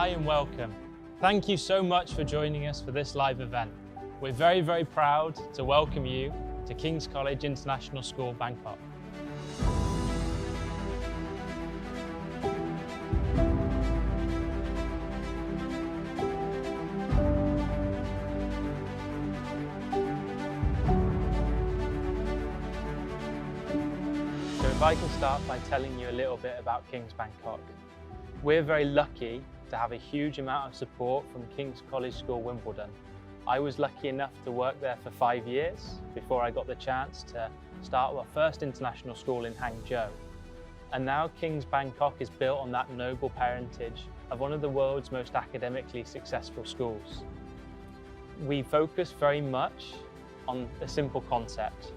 Hi and welcome. Thank you so much for joining us for this live event. We're very, very proud to welcome you to King's College International School, Bangkok. So if I can start by telling you a little bit about King's Bangkok. We're very lucky to have a huge amount of support from King's College School, Wimbledon. I was lucky enough to work there for 5 years before I got the chance to start our first international school in Hangzhou. And now King's Bangkok is built on that noble parentage of one of the world's most academically successful schools. We focus very much on a simple concept,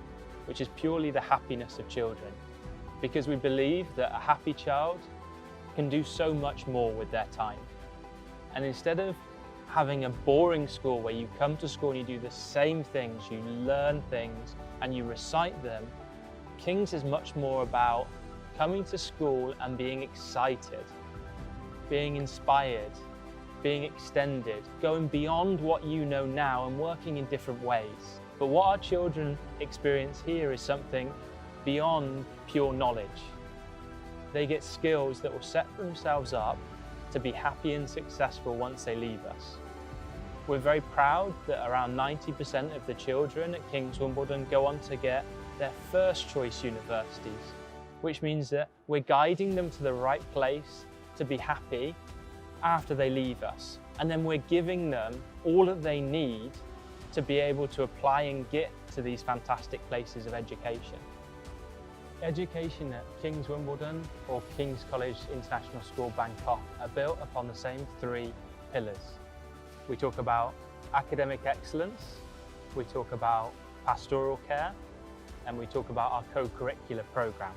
which is purely the happiness of children, because we believe that a happy child can do so much more with their time. And instead of having a boring school where you come to school and you do the same things, you learn things and you recite them, King's is much more about coming to school and being excited, being inspired, being extended, going beyond what you know now and working in different ways. But what our children experience here is something beyond pure knowledge. They get skills that will set themselves up to be happy and successful once they leave us. We're very proud that around 90% of the children at King's Wimbledon go on to get their first choice universities, which means that we're guiding them to the right place to be happy after they leave us. And then we're giving them all that they need to be able to apply and get to these fantastic places of education. Education at King's Wimbledon or King's College International School Bangkok are built upon the same 3 pillars. We talk about academic excellence, we talk about pastoral care, and we talk about our co-curricular program.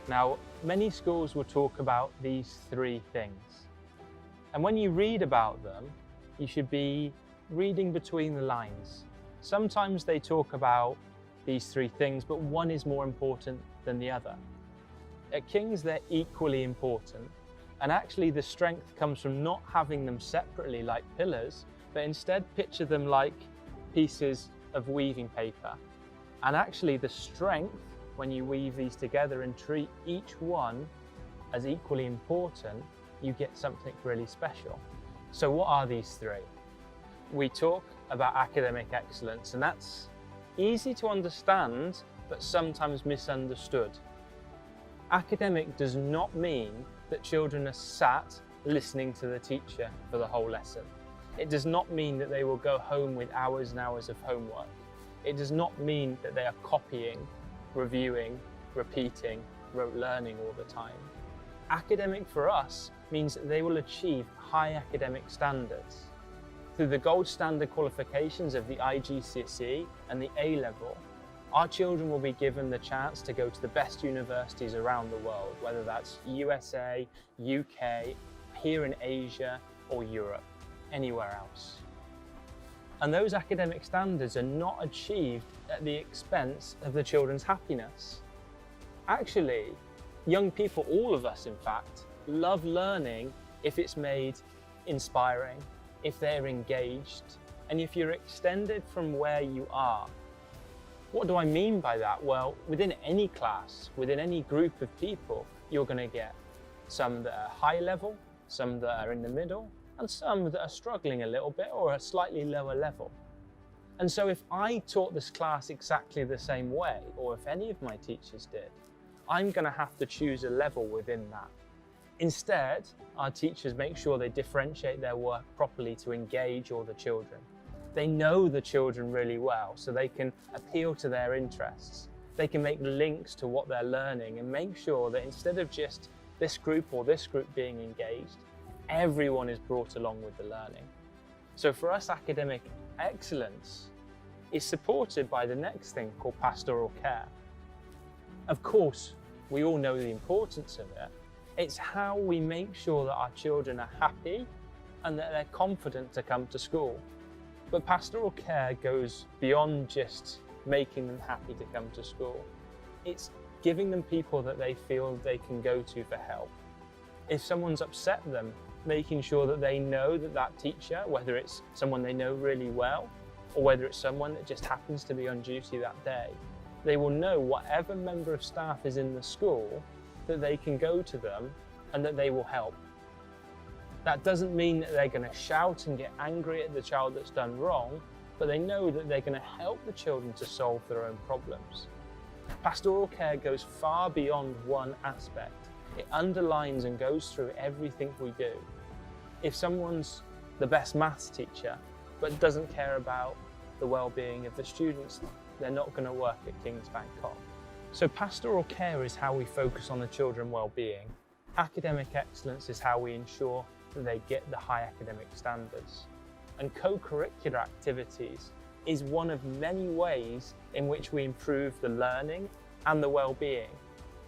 Now, many schools will talk about these 3 things. And when you read about them, you should be reading between the lines. Sometimes they talk about these 3 things, but one is more important than the other. At King's, they're equally important, and actually the strength comes from not having them separately like pillars, but instead picture them like pieces of weaving paper. And actually the strength, when you weave these together and treat each one as equally important, you get something really special. So what are these 3? We talk about academic excellence, and that's easy to understand, but sometimes misunderstood. Academic does not mean that children are sat listening to the teacher for the whole lesson. It does not mean that they will go home with hours and hours of homework. It does not mean that they are copying, reviewing, repeating, rote learning all the time. Academic for us means that they will achieve high academic standards. Through the gold standard qualifications of the GCSE and the A-level, our children will be given the chance to go to the best universities around the world, whether that's USA, UK, here in Asia or Europe, anywhere else. And those academic standards are not achieved at the expense of the children's happiness. Actually, young people, all of us in fact, love learning if it's made inspiring, if they're engaged, and if you're extended from where you are. What do I mean by that? Well, within any class, within any group of people, you're going to get some that are high level, some that are in the middle, and some that are struggling a little bit or a slightly lower level. And so if I taught this class exactly the same way, or if any of my teachers did, I'm going to have to choose a level within that. Instead, our teachers make sure they differentiate their work properly to engage all the children. They know the children really well, so they can appeal to their interests. They can make links to what they're learning and make sure that instead of just this group or this group being engaged, everyone is brought along with the learning. So for us, academic excellence is supported by the next thing called pastoral care. Of course, we all know the importance of it. It's how we make sure that our children are happy and that they're confident to come to school. But pastoral care goes beyond just making them happy to come to school. It's giving them people that they feel they can go to for help. If someone's upset them, making sure that they know that that teacher, whether it's someone they know really well or whether it's someone that just happens to be on duty that day, they will know whatever member of staff is in the school that they can go to them and that they will help. That doesn't mean that they're going to shout and get angry at the child that's done wrong, but they know that they're going to help the children to solve their own problems. Pastoral care goes far beyond one aspect. It underlines and goes through everything we do. If someone's the best maths teacher, but doesn't care about the well-being of the students, they're not going to work at King's Bangkok. So pastoral care is how we focus on the children's well-being. Academic excellence is how we ensure that they get the high academic standards. And co-curricular activities is one of many ways in which we improve the learning and the well-being.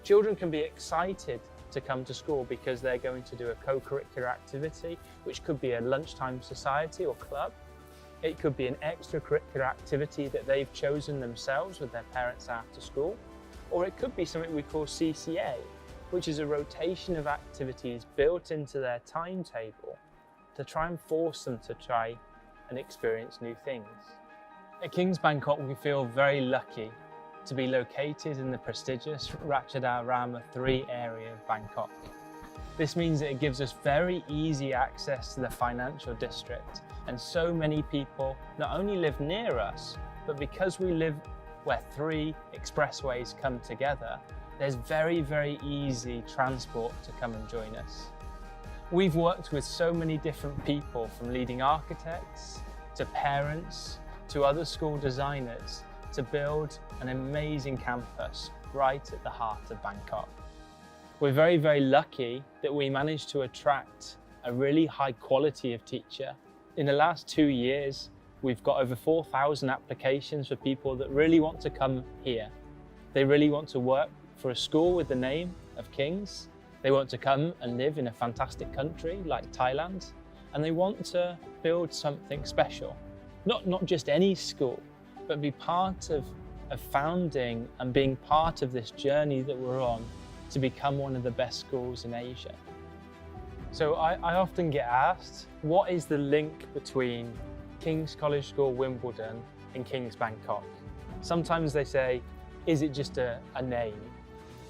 Children can be excited to come to school because they're going to do a co-curricular activity, which could be a lunchtime society or club. It could be an extracurricular activity that they've chosen themselves with their parents after school. Or it could be something we call CCA, which is a rotation of activities built into their timetable to try and force them to try and experience new things. At King's Bangkok, we feel very lucky to be located in the prestigious Ratchada Rama 3 area of Bangkok. This means that it gives us very easy access to the financial district, and so many people not only live near us, but because we live where 3 expressways come together, there's very, very easy transport to come and join us. We've worked with so many different people, from leading architects to parents to other school designers, to build an amazing campus right at the heart of Bangkok. We're very, very lucky that we managed to attract a really high quality of teacher. In the last 2 years, we've got over 4,000 applications for people that really want to come here. They really want to work for a school with the name of King's. They want to come and live in a fantastic country like Thailand, and they want to build something special. Not just any school, but be part of founding and being part of this journey that we're on to become one of the best schools in Asia. So I often get asked, what is the link between King's College School Wimbledon and King's Bangkok? Sometimes they say, is it just a name?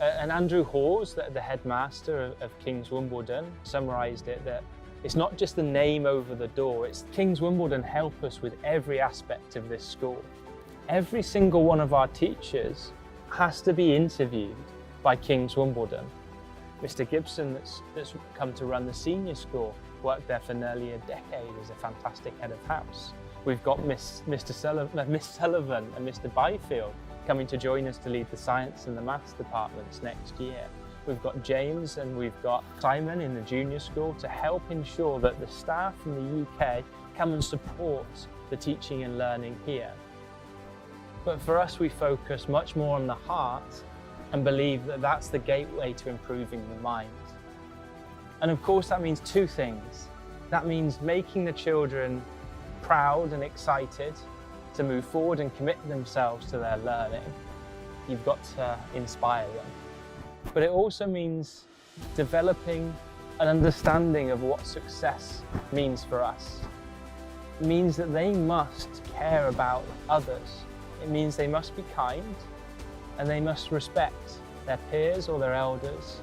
And Andrew Hawes, the headmaster of King's Wimbledon, summarised it that it's not just the name over the door, it's King's Wimbledon help us with every aspect of this school. Every single one of our teachers has to be interviewed by King's Wimbledon. Mr. Gibson, that's come to run the senior school, worked there for nearly a decade as a fantastic head of house. We've got Miss Sullivan and Mr. Byfield coming to join us to lead the science and the maths departments next year. We've got James and we've got Simon in the junior school to help ensure that the staff from the UK come and support the teaching and learning here. But for us, we focus much more on the heart and believe that that's the gateway to improving the mind. And of course, that means 2 things. That means making the children proud and excited to move forward and commit themselves to their learning. You've got to inspire them. But it also means developing an understanding of what success means for us. It means that they must care about others. It means they must be kind and they must respect their peers or their elders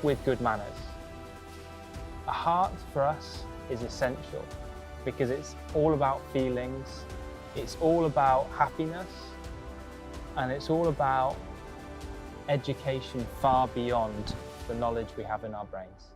with good manners. A heart for us is essential because it's all about feelings, it's all about happiness, and it's all about education far beyond the knowledge we have in our brains.